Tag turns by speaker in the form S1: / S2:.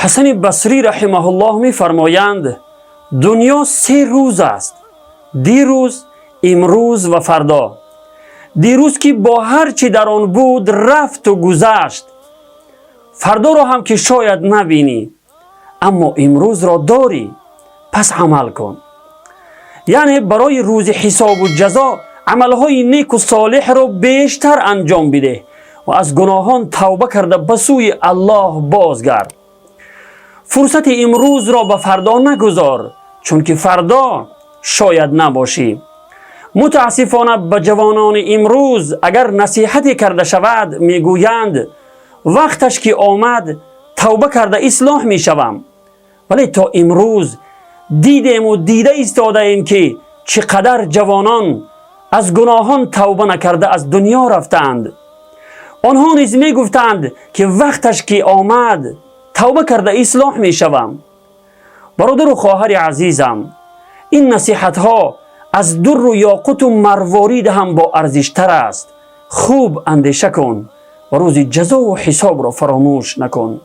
S1: حسن بصری رحمه الله می فرمایند دنیا 3 روز است: دیروز، امروز و فردا. دیروز که با هر چی در آن بود رفت و گذشت، فردا را هم که شاید نبینی، اما امروز را داری، پس عمل کن. یعنی برای روز حساب و جزا عملهای نیک و صالح را بیشتر انجام بده و از گناهان توبه کرده به سوی الله بازگرد. فرصت امروز را به فردا نگذار، چون که فردا شاید نباشی. متاسفانه به جوانان امروز اگر نصیحتی کرده شود میگویند وقتش که آمد توبه کرده اصلاح میشوم، ولی تا امروز دیدیم و دیده ایستاده ایم که چقدر جوانان از گناهان توبه نکرده از دنیا رفتند. آنها نیز می گفتند که وقتش که آمد توبه کرده اصلاح می شوم. برادر و خواهر عزیزم، این نصیحت ها از در و یاقوت و مروارید هم با ارزشتر است. خوب اندیشه کن و روز جزا و حساب را فراموش نکن.